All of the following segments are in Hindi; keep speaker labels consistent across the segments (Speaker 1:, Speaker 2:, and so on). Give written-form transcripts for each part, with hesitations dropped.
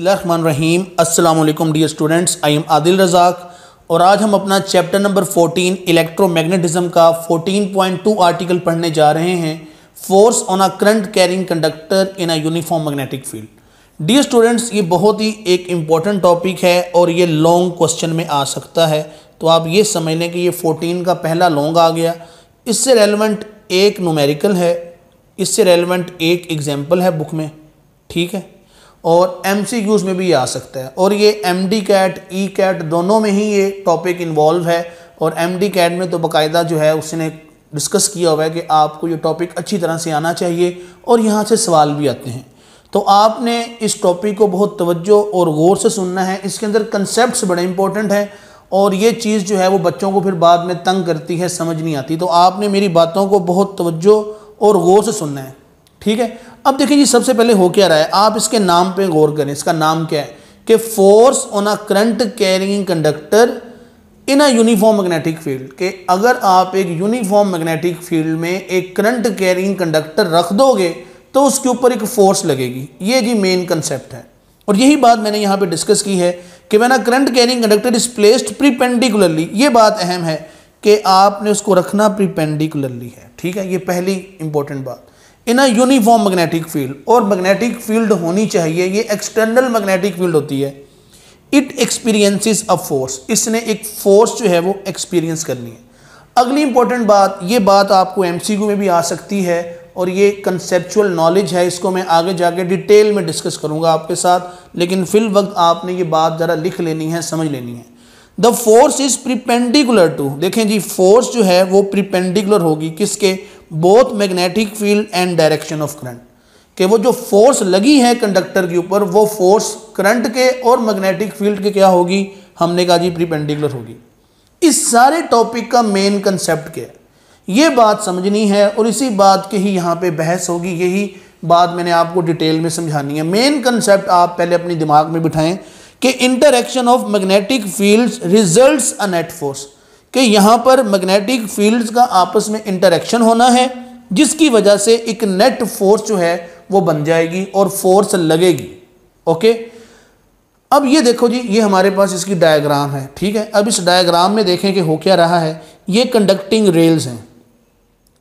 Speaker 1: बिस्मिल्लाहिर्रहमानिर्रहीम। अस्सलाम वालेकुम dear students, I am Adil Razzaq और आज हम अपना चैप्टर नंबर 14 इलेक्ट्रोमैग्नेटिज्म का 14.2 आर्टिकल पढ़ने जा रहे हैं, force on a current carrying conductor in a uniform magnetic field. Dear students, ये बहुत ही एक इम्पॉर्टेंट टॉपिक है और ये लॉन्ग क्वेश्चन में आ सकता है, तो आप ये समझ लें कि ये 14 का पहला लॉन्ग आ गया। इससे रेलेवेंट एक न्यूमेरिकल है, इससे रेलेवेंट एक एग्जाम्पल है बुक में, ठीक है, और MCQs में भी ये आ सकता है। और ये MD कैट ई कैट दोनों में ही ये टॉपिक इन्वॉल्व है और MD कैट में तो बाकायदा जो है उसने डिस्कस किया हुआ है कि आपको ये टॉपिक अच्छी तरह से आना चाहिए और यहाँ से सवाल भी आते हैं। तो आपने इस टॉपिक को बहुत तवज्जो और गौर से सुनना है। इसके अंदर कंसेप्ट्स बड़े इंपॉर्टेंट हैं और ये चीज़ जो है वो बच्चों को फिर बाद में तंग करती है, समझ नहीं आती। तो आपने मेरी बातों को बहुत तवज्जो और गौर से सुनना है, ठीक है। अब देखिए जी, सबसे पहले हो क्या रहा है, आप इसके नाम पे गौर करें। इसका नाम क्या है कि force on a current carrying conductor in a uniform magnetic field. कि अगर आप एक यूनिफॉर्म मैग्नेटिक फील्ड में एक करंट कैरिंग कंडक्टर रख दोगे तो उसके ऊपर एक फोर्स लगेगी। ये जी मेन कंसेप्ट है और यही बात मैंने यहाँ पे डिस्कस की है कि when a current carrying conductor is placed perpendicularly. ये बात अहम है कि आपने उसको रखना प्रीपेंडिकुलरली है, ठीक है, ये पहली इंपॉर्टेंट बात। इन अ यूनिफॉर्म मैग्नेटिक फील्ड, और मैग्नेटिक फील्ड होनी चाहिए, ये एक्सटर्नल मैग्नेटिक फील्ड होती है। इट एक्सपीरियंसेस अ फोर्स, इसने एक फोर्स जो है वो एक्सपीरियंस करनी है। अगली इंपॉर्टेंट बात, ये बात आपको MCQ में भी आ सकती है और ये कंसेप्चुअल नॉलेज है, इसको मैं आगे जाके डिटेल में डिस्कस करूंगा आपके साथ, लेकिन फिल वक्त आपने ये बात ज़रा लिख लेनी है, समझ लेनी है। द फोर्स इज प्रीपेंडिकुलर टू, देखें जी, फोर्स जो है वो प्रीपेंडिकुलर होगी किसके, both magnetic field and direction of current. कि वो जो फोर्स लगी है कंडक्टर के ऊपर वो फोर्स करंट के और मैग्नेटिक फील्ड के क्या होगी, हमने कहा जी प्रीपेंडिकुलर होगी। इस सारे टॉपिक का मेन कंसेप्ट क्या है, ये बात समझनी है और इसी बात की ही यहाँ पे बहस होगी। यही बात मैंने आपको डिटेल में समझानी है। मेन कंसेप्ट आप पहले अपने दिमाग में बिठाएं कि interaction of magnetic fields results a net force. कि यहाँ पर मैग्नेटिक फील्ड्स का आपस में इंटरैक्शन होना है जिसकी वजह से एक नेट फोर्स जो है वो बन जाएगी और फोर्स लगेगी। ओके, अब ये देखो जी, ये हमारे पास इसकी डायग्राम है, ठीक है। अब इस डायग्राम में देखें कि हो क्या रहा है। ये कंडक्टिंग रेल्स हैं,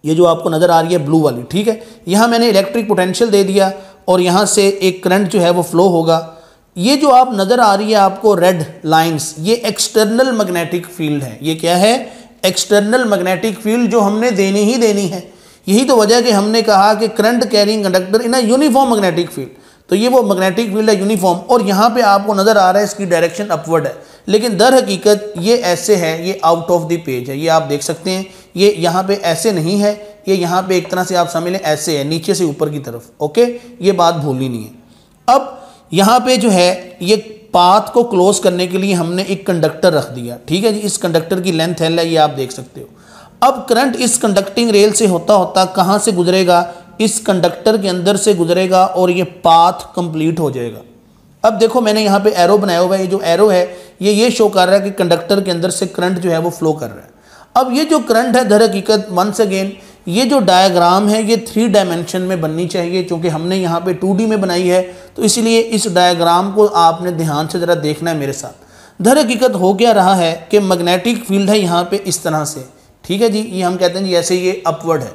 Speaker 1: ये जो आपको नज़र आ रही है ब्लू वाली, ठीक है। यहाँ मैंने इलेक्ट्रिक पोटेंशियल दे दिया और यहाँ से एक करंट जो है वो फ्लो होगा। ये जो आप नज़र आ रही है आपको रेड लाइंस, ये एक्सटर्नल मैग्नेटिक फील्ड है। ये क्या है, एक्सटर्नल मैग्नेटिक फील्ड जो हमने देनी ही देनी है। यही तो वजह कि हमने कहा कि current carrying conductor in a uniform magnetic field, तो ये वो मैग्नेटिक फील्ड है यूनिफॉर्म। और यहाँ पे आपको नज़र आ रहा है इसकी डायरेक्शन अपवर्ड है, लेकिन दर हकीकत ये ऐसे है, ये आउट ऑफ द पेज है। ये आप देख सकते हैं, ये यहाँ पे ऐसे नहीं है, ये यहाँ पे एक तरह से आप समझ लें ऐसे है, नीचे से ऊपर की तरफ। ओके, ये बात भूलनी नहीं है। अब यहाँ पे जो है ये पाथ को क्लोज करने के लिए हमने एक कंडक्टर रख दिया, ठीक है जी। इस कंडक्टर की लेंथ L है, ये आप देख सकते हो। अब करंट इस कंडक्टिंग रेल से होता होता कहाँ से गुजरेगा, इस कंडक्टर के अंदर से गुजरेगा और ये पाथ कंप्लीट हो जाएगा। अब देखो मैंने यहाँ पे एरो बनाया हुआ है, ये जो एरो है ये शो कर रहा है कि कंडक्टर के अंदर से करंट जो है वो फ्लो कर रहा है। अब ये जो करंट है दर हकीकत, वंस अगेन, ये जो डायग्राम है ये 3 डायमेंशन में बननी चाहिए, क्योंकि हमने यहाँ पे 2D में बनाई है, तो इसलिए इस डायग्राम को आपने ध्यान से ज़रा देखना है मेरे साथ। दर हकीकत हो क्या रहा है कि मैग्नेटिक फील्ड है यहाँ पे इस तरह से, ठीक है जी। ये हम कहते हैं जी ऐसे ये अपवर्ड है।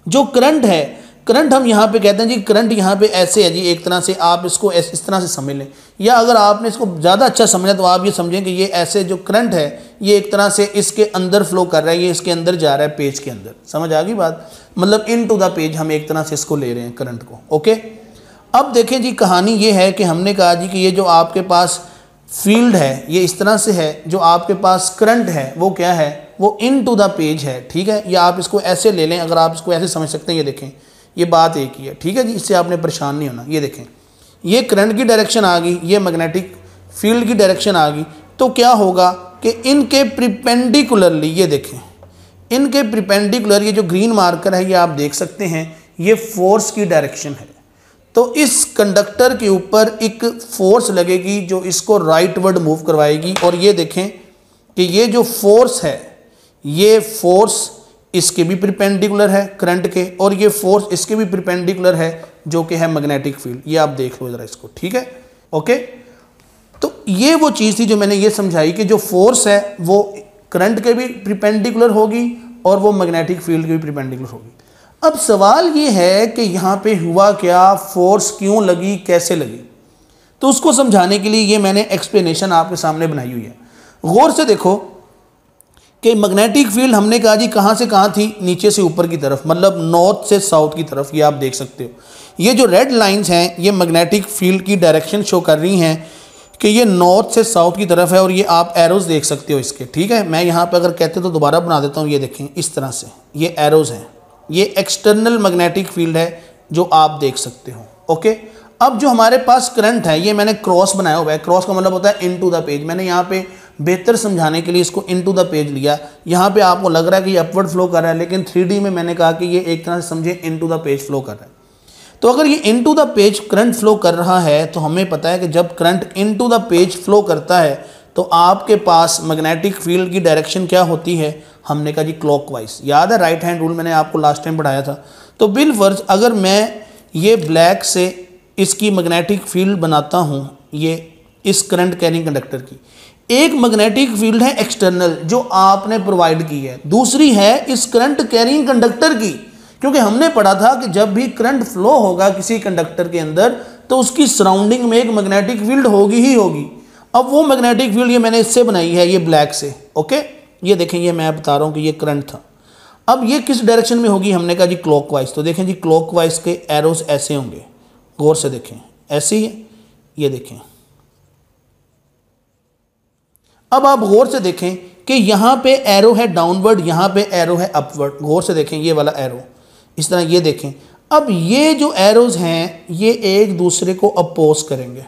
Speaker 1: जो करंट है, करंट हम यहाँ पे कहते हैं जी, करंट यहाँ पे ऐसे है जी, एक तरह से आप इसको इस तरह से समझ लें, या अगर आपने इसको ज़्यादा अच्छा समझा तो आप ये समझें कि ये ऐसे जो करंट है ये एक तरह से इसके अंदर फ्लो कर रहा है, ये इसके अंदर जा रहा है पेज के अंदर। समझ आ गई बात, मतलब इन टू द पेज हम एक तरह से इसको ले रहे हैं करंट को। ओके, अब देखें जी, कहानी ये है कि हमने कहा जी कि ये जो आपके पास फील्ड है ये इस तरह से है, जो आपके पास करंट है वो क्या है, वो इन टू द पेज है, ठीक है। या आप इसको ऐसे ले लें, अगर आप इसको ऐसे समझ सकते हैं। ये देखें, ये बात एक ही है, ठीक है जी, इससे आपने परेशान नहीं होना। ये देखें, ये करंट की डायरेक्शन आ गई, ये मैग्नेटिक फील्ड की डायरेक्शन आ गई, तो क्या होगा कि इनके प्रीपेंडिकुलरली, ये देखें, इनके प्रीपेंडिकुलर ये जो ग्रीन मार्कर है ये आप देख सकते हैं, ये फोर्स की डायरेक्शन है। तो इस कंडक्टर के ऊपर एक फोर्स लगेगी जो इसको राइटवर्ड मूव करवाएगी। और ये देखें कि ये जो फोर्स है, ये फोर्स इसके भी प्रीपेंडिकुलर है करंट के, और ये फोर्स इसके भी प्रीपेंडिकुलर है जो कि है मैग्नेटिक फील्ड। ये आप देख लो जरा इसको, ठीक है। ओके, ये वो चीज़ थी जो मैंने ये समझाई कि जो फोर्स है वो करंट के भी परपेंडिकुलर होगी और वो मैग्नेटिक फील्ड के भी परपेंडिकुलर होगी। अब सवाल ये है कि यहाँ पे हुआ क्या, फोर्स क्यों लगी, कैसे लगी। तो उसको समझाने के लिए ये मैंने एक्सप्लेनेशन आपके सामने बनाई हुई है। गौर से देखो कि मैग्नेटिक फील्ड हमने कहा जी कहाँ से कहाँ थी, नीचे से ऊपर की तरफ, मतलब नॉर्थ से साउथ की तरफ। ये आप देख सकते हो, ये जो रेड लाइंस हैं ये मैग्नेटिक फील्ड की डायरेक्शन शो कर रही हैं कि ये नॉर्थ से साउथ की तरफ है। और ये आप एरोज़ देख सकते हो इसके, ठीक है। मैं यहाँ पे अगर कहते तो दोबारा बना देता हूँ। ये देखें इस तरह से ये एरोज़ हैं, ये एक्सटर्नल मैग्नेटिक फील्ड है जो आप देख सकते हो। ओके, अब जो हमारे पास करंट है ये मैंने क्रॉस बनाया हुआ है। क्रॉस का मतलब होता है इनटू द पेज। मैंने यहाँ पे बेहतर समझाने के लिए इसको इनटू द पेज लिया। यहाँ पे आपको लग रहा है कि ये अपवर्ड फ्लो कर रहा है, लेकिन 3D में मैंने कहा कि ये एक तरह से समझे इनटू द पेज फ्लो कर रहा है। तो अगर ये into the page current flow कर रहा है तो हमें पता है कि जब current into the page flow करता है तो आपके पास मैग्नेटिक फील्ड की डायरेक्शन क्या होती है, हमने कहा जी क्लॉकवाइज। याद है राइट हैंड रूल मैंने आपको लास्ट टाइम पढ़ाया था। तो बिलफर्ज अगर मैं ये ब्लैक से इसकी मैग्नेटिक फील्ड बनाता हूँ, ये इस करंट कैरिंग कंडक्टर की, एक मैग्नेटिक फील्ड है एक्सटर्नल जो आपने प्रोवाइड की है, दूसरी है इस करंट कैरिंग कंडक्टर की। क्योंकि हमने पढ़ा था कि जब भी करंट फ्लो होगा किसी कंडक्टर के अंदर तो उसकी सराउंडिंग में एक मैग्नेटिक फील्ड होगी ही होगी। अब वो मैग्नेटिक फील्ड ये मैंने इससे बनाई है, ये ब्लैक से। ओके, ये देखें, ये मैं बता रहा हूँ कि ये करंट था। अब ये किस डायरेक्शन में होगी, हमने कहा जी क्लॉकवाइज। तो देखें जी क्लॉकवाइज के एरोज ऐसे होंगे, गौर से देखें, ऐसे ही है, ये देखें। अब आप गौर से देखें कि यहाँ पे एरो है डाउनवर्ड, यहाँ पे एरो है अपवर्ड। गौर से देखें ये वाला एरो, इस तरह ये देखें। अब ये जो एरोज हैं ये एक दूसरे को अपोज करेंगे।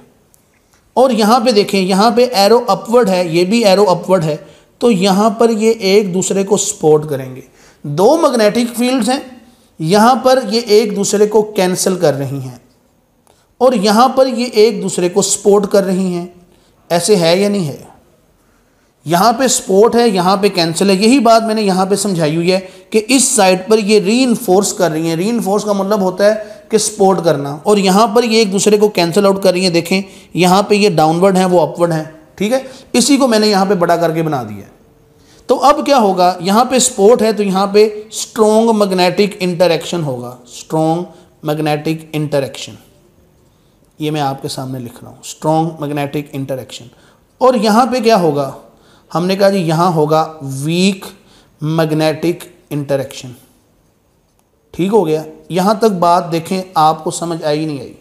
Speaker 1: और यहाँ पे देखें, यहाँ पे एरो अपवर्ड है, ये भी एरो अपवर्ड है, तो यहाँ पर ये एक दूसरे को सपोर्ट करेंगे। दो मैग्नेटिक फील्ड्स हैं, यहाँ पर ये एक दूसरे को कैंसिल कर रही हैं और यहाँ पर ये एक दूसरे को सपोर्ट कर रही हैं। ऐसे है या नहीं है? यहाँ पे सपोर्ट है, यहाँ पे कैंसिल है। यही बात मैंने यहाँ पे समझाई हुई है कि इस साइड पर ये रीइंफोर्स कर रही हैं। रीइंफोर्स का मतलब होता है कि सपोर्ट करना, और यहाँ पर ये एक दूसरे को कैंसिल आउट कर रही हैं। देखें यहाँ पे ये डाउनवर्ड है, वो अपवर्ड है, ठीक है। इसी को मैंने यहाँ पे बड़ा करके बना दिया है। तो अब क्या होगा, यहाँ पे सपोर्ट है तो यहाँ पे स्ट्रॉन्ग मैग्नेटिक इंटरेक्शन होगा। स्ट्रॉन्ग मैग्नेटिक इंटरेक्शन, ये मैं आपके सामने लिख रहा हूँ, स्ट्रॉन्ग मैग्नेटिक इंटरेक्शन। और यहाँ पे क्या होगा, हमने कहा जी यहाँ होगा वीक मैग्नेटिक इंटरेक्शन। ठीक हो गया। यहाँ तक बात देखें, आपको समझ आई नहीं आई?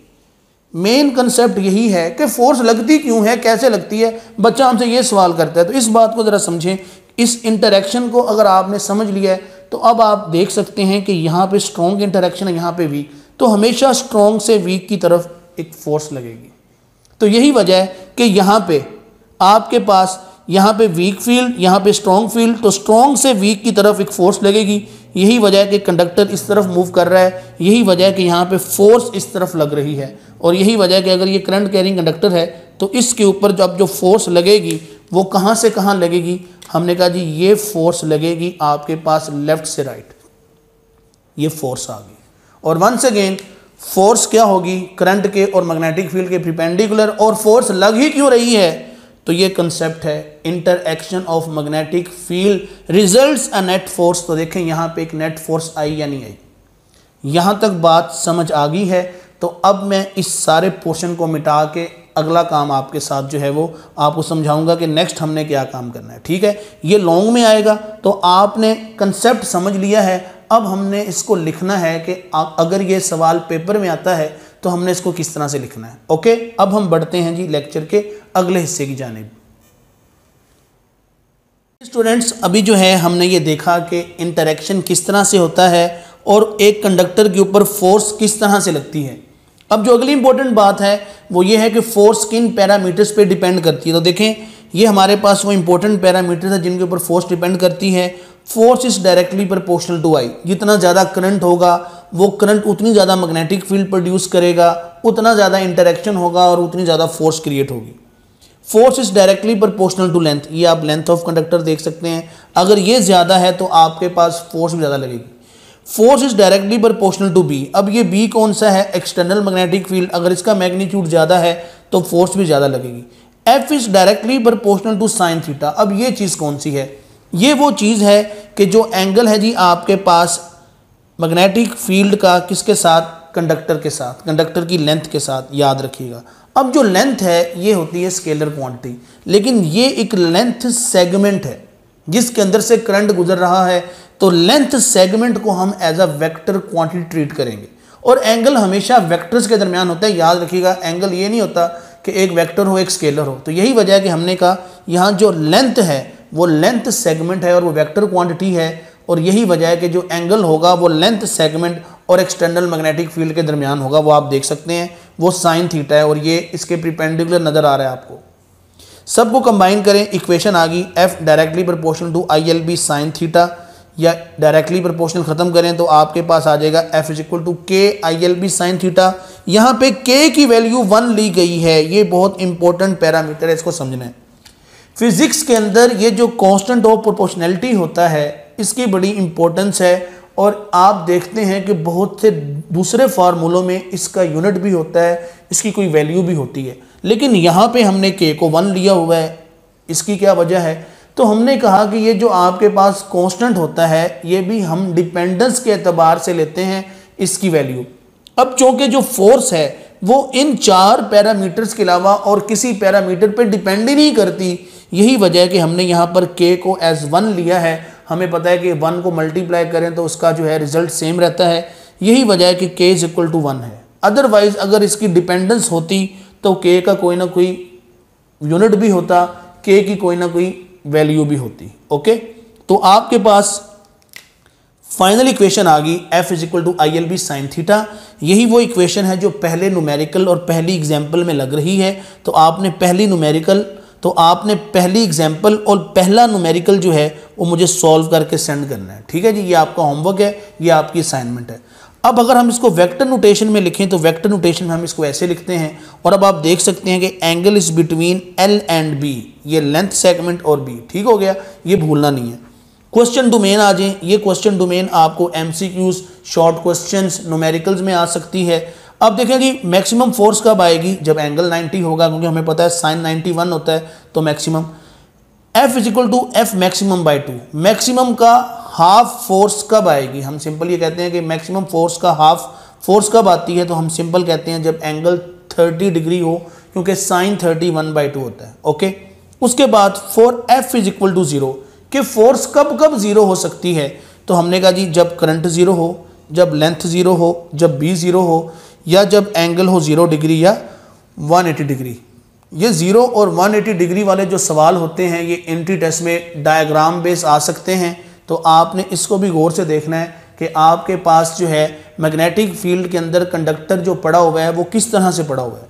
Speaker 1: मेन कंसेप्ट यही है कि फोर्स लगती क्यों है, कैसे लगती है। बच्चा हमसे ये सवाल करता है, तो इस बात को ज़रा समझें। इस इंटरेक्शन को अगर आपने समझ लिया है तो अब आप देख सकते हैं कि यहाँ पे स्ट्रॉन्ग इंटरेक्शन है, यहाँ पे वीक, तो हमेशा स्ट्रॉन्ग से वीक की तरफ एक फोर्स लगेगी। तो यही वजह है कि यहाँ पे आपके पास यहाँ पे वीक फील्ड, यहाँ पे स्ट्रॉन्ग फील्ड, तो स्ट्रॉन्ग से वीक की तरफ एक फोर्स लगेगी। यही वजह है कि कंडक्टर इस तरफ मूव कर रहा है, यही वजह है कि यहाँ पे फोर्स इस तरफ लग रही है, और यही वजह है कि अगर ये करंट कैरिंग कंडक्टर है तो इसके ऊपर जब जो फोर्स लगेगी वो कहाँ से कहाँ लगेगी, हमने कहा जी ये फोर्स लगेगी आपके पास लेफ्ट से राइट, ये फोर्स आ गई। और वंस अगेन फोर्स क्या होगी, करंट के और मैग्नेटिक फील्ड के परपेंडिकुलर। और फोर्स लग ही क्यों रही है, तो ये कंसेप्ट है interaction of magnetic field results a net force. तो देखें यहाँ पे एक नेट फोर्स आई या नहीं आई? यहाँ तक बात समझ आ गई है। तो अब मैं इस सारे पोर्शन को मिटा के अगला काम आपके साथ जो है वो आपको समझाऊंगा कि नेक्स्ट हमने क्या काम करना है। ठीक है, ये लॉन्ग में आएगा, तो आपने कंसेप्ट समझ लिया है। अब हमने इसको लिखना है कि अगर ये सवाल पेपर में आता है तो हमने इसको किस तरह से लिखना है। ओके, अब हम बढ़ते हैं जी लेक्चर के अगले हिस्से की जानिब। स्टूडेंट्स, अभी जो है हमने ये देखा कि इंटरेक्शन किस तरह से होता है और एक कंडक्टर के ऊपर फोर्स किस तरह से लगती है। अब जो अगली इंपॉर्टेंट बात है वो ये है कि फोर्स किन पैरामीटर्स पे डिपेंड करती है। तो देखें, ये हमारे पास वो इंपॉर्टेंट पैरामीटर्स है जिनके ऊपर फोर्स डिपेंड करती है। Force is directly proportional to I. जितना ज़्यादा करंट होगा वो करंट उतनी ज़्यादा मैग्नेटिक फील्ड प्रोड्यूस करेगा, उतना ज़्यादा इंटरेक्शन होगा और उतनी ज़्यादा फोर्स क्रिएट होगी। Force is directly proportional to length. ये आप लेंथ ऑफ कंडक्टर देख सकते हैं, अगर ये ज़्यादा है तो आपके पास फोर्स भी ज़्यादा लगेगी। Force is directly proportional to B. अब ये बी कौन सा है, एक्सटर्नल मैग्नेटिक फील्ड। अगर इसका मैग्नीट्यूड ज़्यादा है तो फोर्स भी ज़्यादा लगेगी। F is directly proportional to sine theta. अब ये चीज़ कौन सी है? ये वो चीज़ है कि जो एंगल है जी आपके पास मैग्नेटिक फील्ड का किसके साथ, कंडक्टर के साथ, कंडक्टर की लेंथ के साथ, याद रखिएगा। अब जो लेंथ है ये होती है स्केलर क्वांटिटी, लेकिन ये एक लेंथ सेगमेंट है जिसके अंदर से करंट गुजर रहा है, तो लेंथ सेगमेंट को हम as a vector quantity treat करेंगे। और एंगल हमेशा वेक्टर्स के दरमियान होता है, याद रखिएगा। एंगल ये नहीं होता कि एक वेक्टर हो एक स्केलर हो। तो यही वजह है कि हमने कहा यहाँ जो लेंथ है वो लेंथ सेगमेंट है और वो वेक्टर क्वांटिटी है, और यही वजह है कि जो एंगल होगा वो लेंथ सेगमेंट और एक्सटर्नल मैग्नेटिक फील्ड के दरमियान होगा। वो आप देख सकते हैं वो साइन थीटा है और ये इसके परपेंडिकुलर नज़र आ रहा है आपको। सबको कंबाइन करें, इक्वेशन आ गई F directly proportional to I L B sine theta, या डायरेक्टली प्रोपोर्शनल ख़त्म करें तो आपके पास आ जाएगा F is equal to K I L B sine theta. यहाँ पे के की वैल्यू 1 ली गई है, ये बहुत इंपॉर्टेंट पैरामीटर है, इसको समझना है। फिजिक्स के अंदर ये जो कांस्टेंट ऑफ प्रोपोर्शनैलिटी होता है इसकी बड़ी इंपॉर्टेंस है, और आप देखते हैं कि बहुत से दूसरे फार्मूलों में इसका यूनिट भी होता है, इसकी कोई वैल्यू भी होती है, लेकिन यहाँ पे हमने के को 1 लिया हुआ है। इसकी क्या वजह है? तो हमने कहा कि ये जो आपके पास कांस्टेंट होता है ये भी हम डिपेंडेंस के एतबार से लेते हैं इसकी वैल्यू। अब चूँकि जो फोर्स है वो इन 4 पैरामीटर्स के अलावा और किसी पैरामीटर पे डिपेंड ही नहीं करती, यही वजह है कि हमने यहाँ पर के को एज 1 लिया है। हमें पता है कि 1 को मल्टीप्लाई करें तो उसका जो है रिजल्ट सेम रहता है, यही वजह है कि के इज इक्वल टू 1 है। अदरवाइज अगर इसकी डिपेंडेंस होती तो के का कोई ना कोई यूनिट भी होता, के की कोई ना कोई वैल्यू भी होती। ओके, तो आपके पास फाइनल इक्वेशन आ गई F is equal to I L B sine theta. यही वो इक्वेशन है जो पहले न्यूमेरिकल और पहली एग्जाम्पल में लग रही है। तो आपने पहली एग्जाम्पल और पहला न्यूमेरिकल जो है वो मुझे सॉल्व करके सेंड करना है। ठीक है जी, ये आपका होमवर्क है, ये आपकी असाइनमेंट है। अब अगर हम इसको वेक्टर नोटेशन में लिखें तो वेक्टर नोटेशन में हम इसको ऐसे लिखते हैं, और अब आप देख सकते हैं कि angle is between L and B, ये लेंथ सेगमेंट और बी। ठीक हो गया, ये भूलना नहीं है। क्वेश्चन डोमेन आ जाए, ये क्वेश्चन डोमेन आपको एमसीक्यूज, शॉर्ट क्वेश्चंस, न्यूमेरिकल्स में आ सकती है। अब देखें जी मैक्सिमम फोर्स कब आएगी? जब एंगल 90 होगा, क्योंकि हमें पता है साइन 91 होता है, तो maximum F is equal to F maximum by 2। Maximum का हाफ फोर्स कब आएगी? हम सिंपल ये कहते हैं कि मैक्सिमम फोर्स का हाफ फोर्स कब आती है, तो हम सिंपल कहते हैं जब एंगल 30 डिग्री हो, क्योंकि साइन 31/2 होता है। ओके, उसके बाद for F is equal to 0 कि फोर्स कब कब 0 हो सकती है, तो हमने कहा जी जब करंट 0 हो, जब लेंथ 0 हो, जब बी 0 हो, या जब एंगल हो 0 डिग्री या 180 डिग्री। ये 0 और 180 डिग्री वाले जो सवाल होते हैं ये एंट्री टेस्ट में डायग्राम बेस आ सकते हैं, तो आपने इसको भी गौर से देखना है कि आपके पास जो है मैग्नेटिक फील्ड के अंदर कंडक्टर जो पड़ा हुआ है वो किस तरह से पड़ा हुआ है।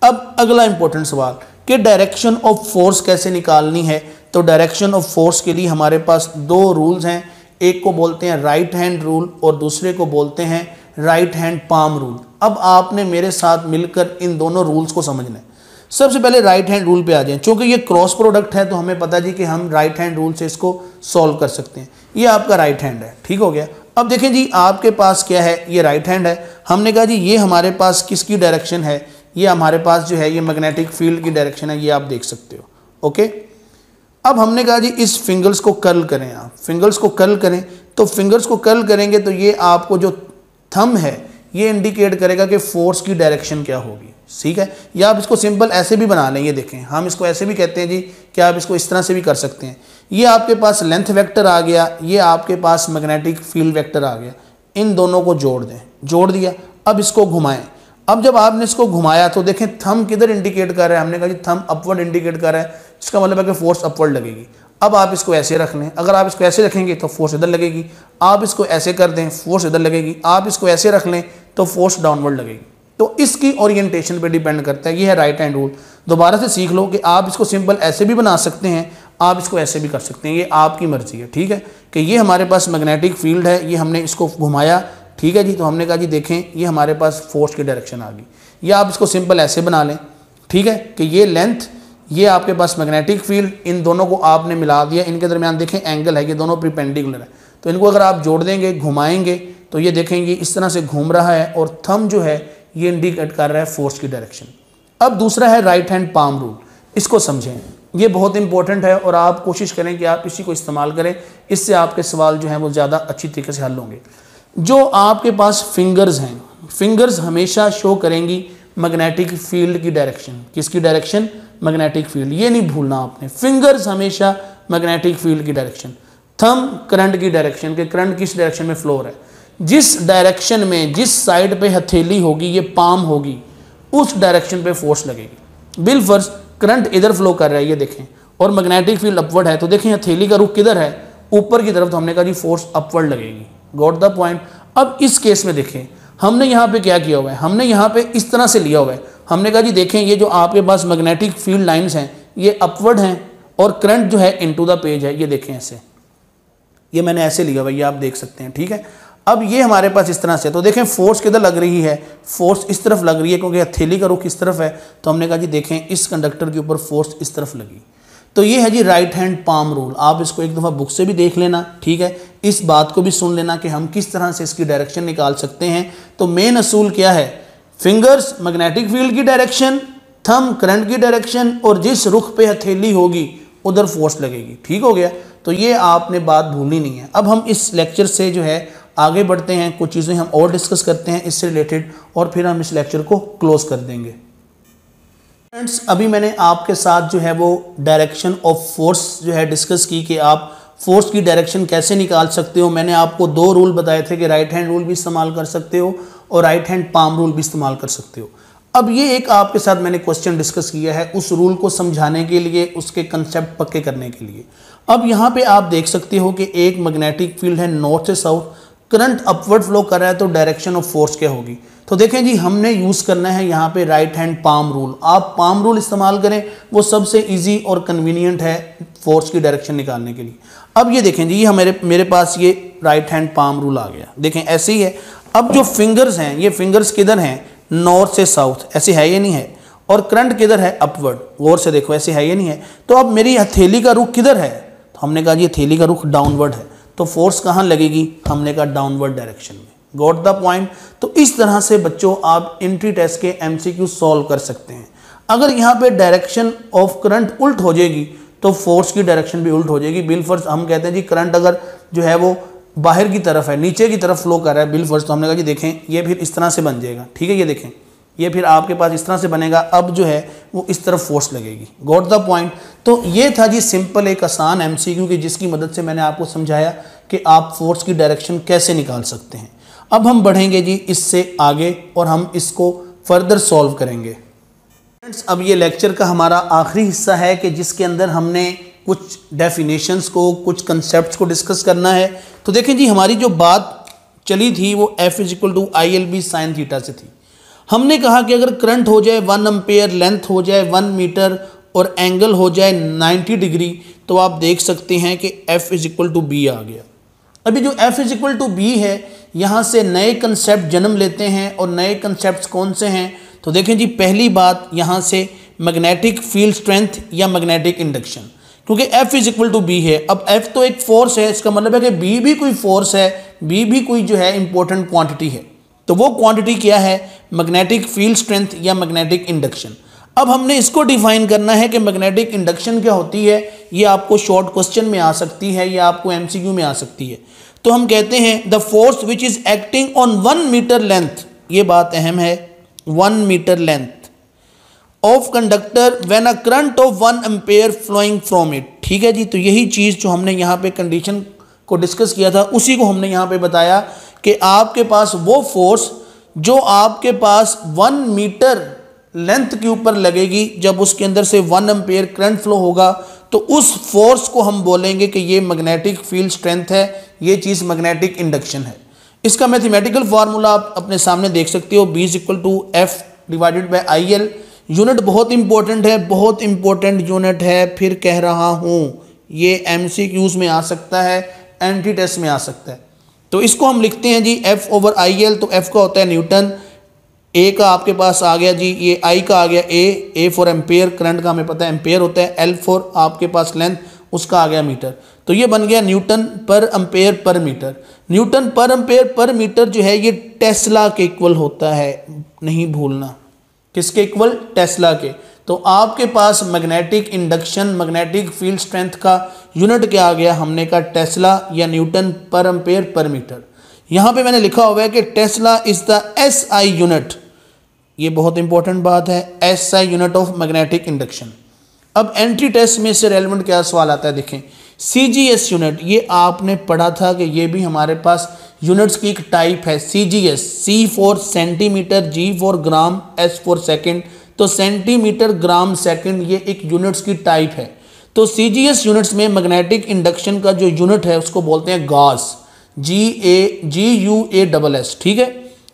Speaker 1: अब अगला इंपॉर्टेंट सवाल कि डायरेक्शन ऑफ फोर्स कैसे निकालनी है, तो डायरेक्शन ऑफ फोर्स के लिए हमारे पास 2 रूल्स हैं, एक को बोलते हैं राइट हैंड रूल और दूसरे को बोलते हैं राइट हैंड पाम रूल। अब आपने मेरे साथ मिलकर इन दोनों रूल्स को समझना है। सबसे पहले राइट हैंड रूल पे आ जाएं, क्योंकि ये क्रॉस प्रोडक्ट है तो हमें पता जी कि हम राइट हैंड रूल से इसको सॉल्व कर सकते हैं। ये आपका राइट हैंड है, ठीक हो गया। अब देखें जी आपके पास क्या है, ये राइट हैंड है। हमने कहा जी ये हमारे पास किसकी डायरेक्शन है, ये हमारे पास जो है ये मैग्नेटिक फील्ड की डायरेक्शन है, ये आप देख सकते हो। ओके, अब हमने कहा जी इस फिंगर्स को कर्ल करें, आप फिंगर्स को कर्ल करें, तो फिंगर्स को कर्ल करेंगे तो ये आपको जो थंब है ये इंडिकेट करेगा कि फोर्स की डायरेक्शन क्या होगी। ठीक है, या आप इसको सिंपल ऐसे भी बना लें, ये देखें हम इसको ऐसे भी कहते हैं जी कि आप इसको इस तरह से भी कर सकते हैं। ये आपके पास लेंथ वेक्टर आ गया, ये आपके पास मैग्नेटिक फील्ड वेक्टर आ गया, इन दोनों को जोड़ दें, जोड़ दिया। अब इसको घुमाएं, अब जब आपने इसको घुमाया तो देखें थंब किधर इंडिकेट कर रहा है, हमने कहा जी थंब अपवर्ड इंडिकेट कर रहा है, इसका मतलब है कि फोर्स अपवर्ड लगेगी। अब आप इसको ऐसे रख लें, अगर आप इसको ऐसे रखेंगे तो फोर्स इधर लगेगी, आप इसको ऐसे कर दें फोर्स इधर लगेगी, आप इसको ऐसे रख लें तो फोर्स डाउनवर्ड लगेगी। तो इसकी ओरिएंटेशन पे डिपेंड करता है, ये है राइट हैंड रूल। दोबारा से सीख लो कि आप इसको सिंपल ऐसे भी बना सकते हैं, आप इसको ऐसे भी कर सकते हैं, ये आपकी मर्जी है। ठीक है, कि ये हमारे पास मैग्नेटिक फील्ड है, ये हमने इसको घुमाया, ठीक है जी, तो हमने कहा जी देखें ये हमारे पास फोर्स की डायरेक्शन आ गई। या आप इसको सिंपल ऐसे बना लें, ठीक है, कि ये लेंथ, ये आपके पास मैग्नेटिक फील्ड, इन दोनों को आपने मिला दिया, इनके दरमियान देखें एंगल है, ये दोनों परपेंडिकुलर है, तो इनको अगर आप जोड़ देंगे, घुमाएंगे, तो ये देखेंगे इस तरह से घूम रहा है और थंब जो है ये इंडिकेट कर रहा है फोर्स की डायरेक्शन। अब दूसरा है राइट हैंड पाम रूल। इसको समझें, ये बहुत इंपॉर्टेंट है और आप कोशिश करें कि आप इसी को इस्तेमाल करें, इससे आपके सवाल जो हैं वो ज़्यादा अच्छी तरीके से हल होंगे। जो आपके पास फिंगर्स हैं, फिंगर्स हमेशा शो करेंगी मैग्नेटिक फील्ड की डायरेक्शन। किसकी डायरेक्शन? Magnetic field. ये नहीं भूलना आपने, फिंगर्स हमेशा मैग्नेटिक फील्ड की डायरेक्शन। थंब करंट की डायरेक्शन, के करंट किस डायरेक्शन में फ्लो हो रहा है, जिस डायरेक्शन में, जिस साइड पे हथेली होगी, ये पाम होगी, उस डायरेक्शन पे फोर्स लगेगी। बिलफर्ज करंट इधर फ्लो कर रहा है, ये देखें, और मैग्नेटिक फील्ड अपवर्ड है, तो देखें हथेली का रुख किधर है, ऊपर की तरफ, तो हमने कहा जी फोर्स अपवर्ड लगेगी। Got the point. अब इस केस में देखें हमने यहाँ पे क्या किया हुआ है, हमने यहाँ पे इस तरह से लिया हुआ है, हमने कहा जी देखें ये जो आपके पास मैग्नेटिक फील्ड लाइंस हैं ये अपवर्ड हैं और करंट जो है इनटू द पेज है, ये देखें ऐसे, ये मैंने ऐसे लिया हुआ है, ये आप देख सकते हैं, ठीक है। अब ये हमारे पास इस तरह से, तो देखें फोर्स किधर लग रही है, फोर्स इस तरफ लग रही है क्योंकि हथेली का रुख इस तरफ है, तो हमने कहा जी देखें इस कंडक्टर के ऊपर फोर्स इस तरफ लगी। तो ये है जी राइट हैंड पाम रूल। आप इसको एक दफ़ा बुक से भी देख लेना, ठीक है, इस बात को भी सुन लेना कि हम किस तरह से इसकी डायरेक्शन निकाल सकते हैं। तो मेन असूल क्या है, फिंगर्स मैग्नेटिक फील्ड की डायरेक्शन, थंब करंट की डायरेक्शन, और जिस रुख पे हथेली होगी उधर फोर्स लगेगी। ठीक हो गया, तो ये आपने बात भूलनी नहीं है। अब हम इस लेक्चर से जो है आगे बढ़ते हैं, कुछ चीज़ें हम और डिस्कस करते हैं इससे रिलेटेड, और फिर हम इस लेक्चर को क्लोज कर देंगे। फ्रेंड्स, अभी मैंने आपके साथ जो है वो डायरेक्शन ऑफ फोर्स जो है डिस्कस की कि आप फोर्स की डायरेक्शन कैसे निकाल सकते हो। मैंने आपको दो रूल बताए थे कि राइट हैंड रूल भी इस्तेमाल कर सकते हो और राइट हैंड पाम रूल भी इस्तेमाल कर सकते हो। अब ये एक आपके साथ मैंने क्वेश्चन डिस्कस किया है उस रूल को समझाने के लिए, उसके कंसेप्ट पक्के करने के लिए। अब यहाँ पे आप देख सकते हो कि एक मैग्नेटिक फील्ड है नॉर्थ से साउथ, करंट अपवर्ड फ्लो कर रहा है, तो डायरेक्शन ऑफ फोर्स क्या होगी। तो देखें जी हमने यूज़ करना है यहाँ पे राइट हैंड पाम रूल। आप पाम रूल इस्तेमाल करें, वो सबसे इजी और कन्वीनियंट है फोर्स की डायरेक्शन निकालने के लिए। अब ये देखें जी, ये मेरे पास ये राइट हैंड पाम रूल आ गया, देखें ऐसे ही है। अब जो फिंगर्स हैं, ये फिंगर्स किधर हैं, नॉर्थ से साउथ, ऐसे है ये नहीं है, और करंट किधर है, अपवर्ड, गौर से देखो ऐसे है ये नहीं है। तो अब मेरी हथेली का रुख किधर है, तो हमने कहा जी हथेली का रुख डाउनवर्ड है, तो फोर्स कहाँ लगेगी, हमने कहा डाउनवर्ड डायरेक्शन में। Got the point. तो इस तरह से बच्चों आप एंट्री टेस्ट के एमसीक्यू सॉल्व कर सकते हैं। अगर यहाँ पे डायरेक्शन ऑफ करंट उल्ट हो जाएगी तो फोर्स की डायरेक्शन भी उल्ट हो जाएगी। बिलफर्ज हम कहते हैं जी करंट अगर जो है वो बाहर की तरफ है, नीचे की तरफ फ्लो कर रहा है बिलफर्ज, तो हमने कहा जी देखें ये फिर इस तरह से बन जाएगा, ठीक है, ये देखें ये फिर आपके पास इस तरह से बनेगा, अब जो है वो इस तरफ फोर्स लगेगी। Got the point. तो ये था जी सिंपल एक आसान एमसीक्यू की जिसकी मदद से मैंने आपको समझाया कि आप फोर्स की डायरेक्शन कैसे निकाल सकते हैं। अब हम बढ़ेंगे जी इससे आगे और हम इसको फर्दर सॉल्व करेंगे। फ्रेंड्स, अब ये लेक्चर का हमारा आखिरी हिस्सा है कि जिसके अंदर हमने कुछ डेफिनेशंस को, कुछ कंसेप्ट्स को डिस्कस करना है। तो देखें जी हमारी जो बात चली थी वो F = ILB sin थीटा से थी। हमने कहा कि अगर करंट हो जाए 1 एम्पेयर, लेंथ हो जाए 1 मीटर और एंगल हो जाए 90 डिग्री, तो आप देख सकते हैं कि F = B आ गया। अभी जो F = B है, यहाँ से नए कंसेप्ट जन्म लेते हैं, और नए कंसेप्ट कौन से हैं, तो देखें जी पहली बात यहाँ से मैग्नेटिक फील्ड स्ट्रेंथ या मैग्नेटिक इंडक्शन, क्योंकि F = B है। अब F तो एक फोर्स है, इसका मतलब है कि B भी कोई फोर्स है, B भी कोई जो है इंपॉर्टेंट क्वांटिटी है। तो वो क्वांटिटी क्या है, मैग्नेटिक फील्ड स्ट्रेंथ या मैग्नेटिक इंडक्शन। अब हमने इसको डिफाइन करना है कि मैग्नेटिक इंडक्शन क्या होती है। ये आपको शॉर्ट क्वेश्चन में आ सकती है या आपको एमसीक्यू में आ सकती है। तो हम कहते हैं the force which is acting on 1 metre length, ये बात अहम है, 1 metre length of conductor when a current of 1 ampere flowing from it. ठीक है जी, तो यही चीज़ जो हमने यहाँ पे कंडीशन को डिस्कस किया था उसी को हमने यहाँ पे बताया कि आपके पास वो फोर्स जो आपके पास 1 मीटर लेंथ के ऊपर लगेगी, जब उसके अंदर से 1 एम्पेयर करंट फ्लो होगा, तो उस फोर्स को हम बोलेंगे कि ये मैग्नेटिक फील्ड स्ट्रेंथ है, ये चीज़ मैग्नेटिक इंडक्शन है। इसका मैथमेटिकल फार्मूला आप अपने सामने देख सकते हो, B = F/IL। यूनिट बहुत इंपॉर्टेंट है, बहुत इंपॉर्टेंट यूनिट है, फिर कह रहा हूँ ये MCQs में आ सकता है, एंट्री टेस्ट में आ सकता है। तो इसको हम लिखते हैं जी F/IL। तो F का होता है न्यूटन, A का आपके पास आ गया जी, ये I का आ गया A फॉर एम्पेयर, करंट का हमें पता है एम्पेयर होता है, L फॉर आपके पास लेंथ, उसका आ गया मीटर। तो ये बन गया Newton per ampere per metre. Newton per ampere per metre जो है ये टेस्ला के इक्वल होता है, नहीं भूलना, किसके इक्वल, टेस्ला के। तो आपके पास magnetic induction, magnetic field strength का यूनिट क्या आ गया, हमने कहा टेस्ला या Newton per ampere per metre. यहाँ पे मैंने लिखा हुआ है कि Tesla is the SI unit, ये बहुत इंपॉर्टेंट बात है, SI unit of magnetic induction. अब एंट्री टेस्ट में से रेलेवेंट क्या सवाल आता है, देखें CGS यूनिट, ये आपने पढ़ा था कि ये भी हमारे पास यूनिट्स की एक टाइप है। CGS, C for centimetre, G for gram, S for second, तो सेंटीमीटर ग्राम सेकंड ये एक यूनिट्स की टाइप है। तो CGS यूनिट्स में मैग्नेटिक इंडक्शन का जो यूनिट है उसको बोलते हैं गॉस, GUASS, ठीक है।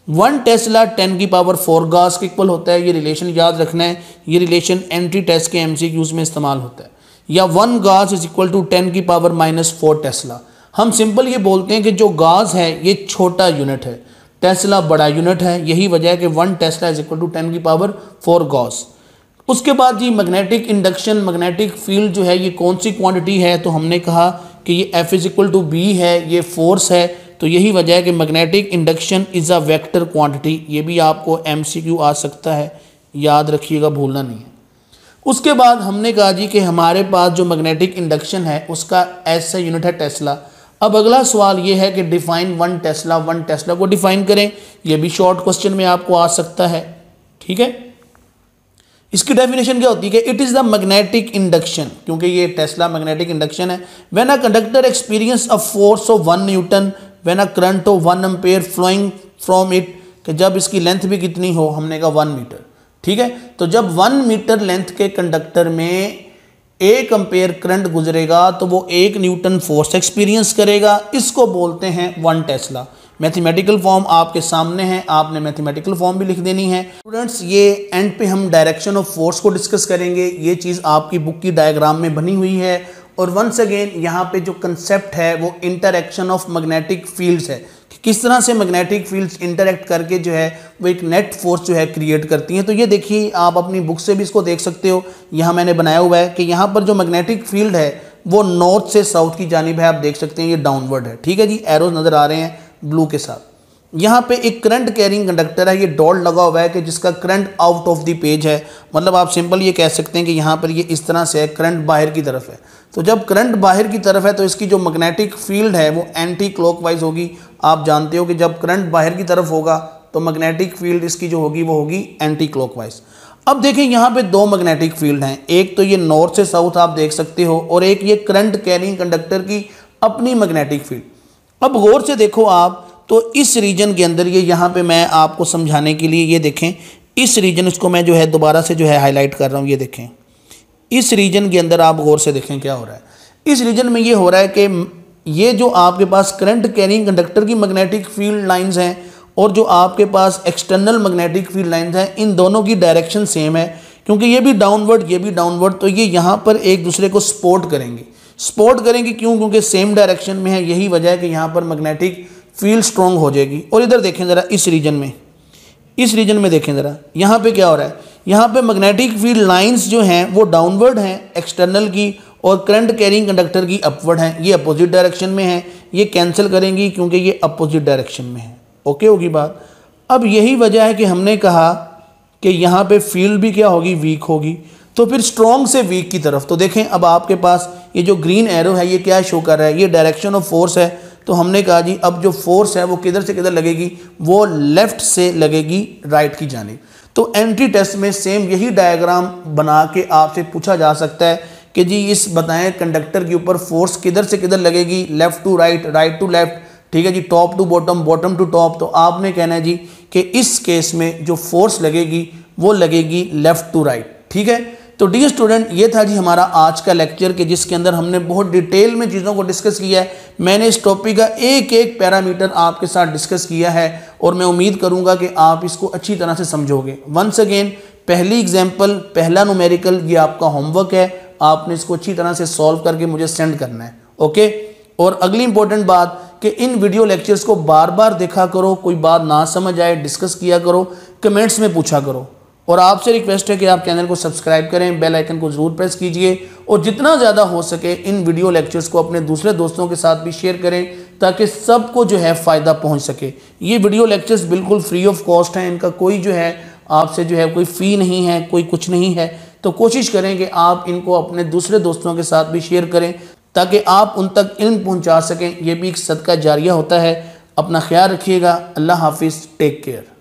Speaker 1: 1 टेस्ला 10 की पावर 4 गॉस के इक्वल होता है, ये रिलेशन याद रखना है, ये रिलेशन एंट्री टेस्ट के MCQs में इस्तेमाल होता है। या 1 गॉस इज इक्वल टू 10 की पावर -4 टेस्ला। हम सिंपल ये बोलते हैं कि जो गॉस है ये छोटा यूनिट है, टेस्ला बड़ा यूनिट है, यही वजह है कि 1 टेस्ला इज इक्वल टू 10 की पावर 4 गॉस। उसके बाद जी मैग्नेटिक इंडक्शन, मैग्नेटिक फील्ड जो है ये कौन सी क्वांटिटी है, तो हमने कहा कि ये F is equal to B है, ये फोर्स है, तो यही वजह है कि magnetic induction is a vector quantity. ये भी आपको MCQ आ सकता है, याद रखिएगा, भूलना नहीं है। उसके बाद हमने कहा जी कि हमारे पास जो मैग्नेटिक इंडक्शन है उसका SI यूनिट है टेस्ला। अब अगला सवाल ये है कि डिफाइन 1 टेस्ला, 1 टेस्ला को डिफाइन करें, ये भी शॉर्ट क्वेश्चन में आपको आ सकता है, ठीक है। इसकी डेफिनेशन क्या होती है कि it is the magnetic induction, क्योंकि ये टेस्ला मैग्नेटिक इंडक्शन है, when a conductor experience a force of 1 newton when a current of 1 ampere flowing from it, कि जब इसकी लेंथ भी कितनी हो, हमने कहा 1 मीटर, ठीक है। तो जब 1 मीटर लेंथ के कंडक्टर में 1 एम्पेयर करंट गुजरेगा तो वो 1 न्यूटन फोर्स एक्सपीरियंस करेगा, इसको बोलते हैं 1 टेस्ला। मैथमेटिकल फॉर्म आपके सामने है, आपने मैथमेटिकल फॉर्म भी लिख देनी है। स्टूडेंट्स ये एंड पे हम डायरेक्शन ऑफ फोर्स को डिस्कस करेंगे, ये चीज़ आपकी बुक की डायग्राम में बनी हुई है। और वंस अगेन यहाँ पे जो कंसेप्ट है वो इंटरैक्शन ऑफ मैग्नेटिक फील्ड्स है, कि किस तरह से मैग्नेटिक फील्ड्स इंटरैक्ट करके जो है वो एक नेट फोर्स जो है क्रिएट करती हैं। तो ये देखिए, आप अपनी बुक से भी इसको देख सकते हो, यहाँ मैंने बनाया हुआ है कि यहाँ पर जो मैग्नेटिक फील्ड है वो नॉर्थ से साउथ की जानिब है, आप देख सकते हैं ये डाउनवर्ड है, ठीक है जी, एरोज नज़र आ रहे हैं ब्लू के साथ। यहाँ पे एक करंट कैरिंग कंडक्टर है, ये डॉट लगा हुआ है कि जिसका current out of the page है, मतलब आप सिंपल ये कह सकते हैं कि यहाँ पर ये इस तरह से है, करंट बाहर की तरफ है। तो जब करंट बाहर की तरफ है तो इसकी जो मैग्नेटिक फील्ड है वो एंटी क्लॉकवाइज होगी। आप जानते हो कि जब करंट बाहर की तरफ होगा तो मैग्नेटिक फील्ड इसकी जो होगी वो होगी एंटी क्लॉकवाइज। अब देखें यहाँ पे 2 मैग्नेटिक फील्ड हैं, एक तो ये नॉर्थ से साउथ आप देख सकते हो, और एक ये करंट कैरिंग कंडक्टर की अपनी मैग्नेटिक फील्ड। अब गौर से देखो आप, तो इस रीजन के अंदर ये यहाँ पे मैं आपको समझाने के लिए ये देखें, इस रीजन इसको मैं जो है दोबारा से जो है हाईलाइट कर रहा हूँ, ये देखें इस रीजन के अंदर आप गौर से देखें क्या हो रहा है। इस रीजन में ये हो रहा है कि ये जो आपके पास करंट कैरिंग कंडक्टर की मैग्नेटिक फील्ड लाइंस हैं और जो आपके पास एक्सटर्नल मैग्नेटिक फील्ड लाइंस हैं, इन दोनों की डायरेक्शन सेम है, क्योंकि ये भी डाउनवर्ड ये भी डाउनवर्ड, तो ये यहाँ पर एक दूसरे को सपोर्ट करेंगे। सपोर्ट करेंगे क्यों? क्योंकि सेम डायरेक्शन में है, यही वजह है कि यहाँ पर मैग्नेटिक फील्ड स्ट्रॉन्ग हो जाएगी। और इधर देखें ज़रा, इस रीजन में देखें ज़रा, यहाँ पे क्या हो रहा है, यहाँ पे मैग्नेटिक फील्ड लाइंस जो हैं वो डाउनवर्ड हैं एक्सटर्नल की, और करंट कैरिंग कंडक्टर की अपवर्ड हैं, ये अपोजिट डायरेक्शन में है, ये कैंसिल करेंगी क्योंकि ये अपोजिट डायरेक्शन में है। ओके होगी बात। अब यही वजह है कि हमने कहा कि यहाँ पे फील्ड भी क्या होगी, वीक होगी, तो फिर स्ट्रॉन्ग से वीक की तरफ। तो देखें अब आपके पास ये जो ग्रीन एरो है ये क्या शो कर रहा है, ये डायरेक्शन ऑफ फोर्स है। तो हमने कहा जी अब जो फोर्स है वो किधर से किधर लगेगी, वो लेफ्ट से लगेगी राइट की जानिब। तो एंट्री टेस्ट में सेम यही डायग्राम बना के आपसे पूछा जा सकता है कि जी इस बताएं कंडक्टर के ऊपर फोर्स किधर से किधर लगेगी, left to right, right to left, ठीक है जी, top to bottom, bottom to top. तो आपने कहना है जी कि इस केस में जो फोर्स लगेगी वो लगेगी लेफ्ट टू राइट, ठीक है। तो डियर स्टूडेंट, ये था जी हमारा आज का लेक्चर कि जिसके अंदर हमने बहुत डिटेल में चीज़ों को डिस्कस किया है। मैंने इस टॉपिक का एक एक पैरामीटर आपके साथ डिस्कस किया है और मैं उम्मीद करूंगा कि आप इसको अच्छी तरह से समझोगे। वंस अगेन, पहली एग्जाम्पल, पहला न्यूमेरिकल, ये आपका होमवर्क है, आपने इसको अच्छी तरह से सॉल्व करके मुझे सेंड करना है। ओके। और अगली इंपॉर्टेंट बात कि इन वीडियो लेक्चर्स को बार बार देखा करो, कोई बात ना समझ आए डिस्कस किया करो, कमेंट्स में पूछा करो। और आपसे रिक्वेस्ट है कि आप चैनल को सब्सक्राइब करें, बेल आइकन को ज़रूर प्रेस कीजिए और जितना ज़्यादा हो सके इन वीडियो लेक्चर्स को अपने दूसरे दोस्तों के साथ भी शेयर करें ताकि सबको जो है फ़ायदा पहुंच सके। ये वीडियो लेक्चर्स बिल्कुल फ्री ऑफ कॉस्ट हैं, इनका कोई जो है आपसे जो है कोई फ़ी नहीं है, कोई कुछ नहीं है। तो कोशिश करें कि आप इनको अपने दूसरे दोस्तों के साथ भी शेयर करें ताकि आप उन तक इल्म पहुंचा सकें। ये भी एक सदका जारिया होता है। अपना ख्याल रखिएगा। अल्लाह हाफिज़। Take care.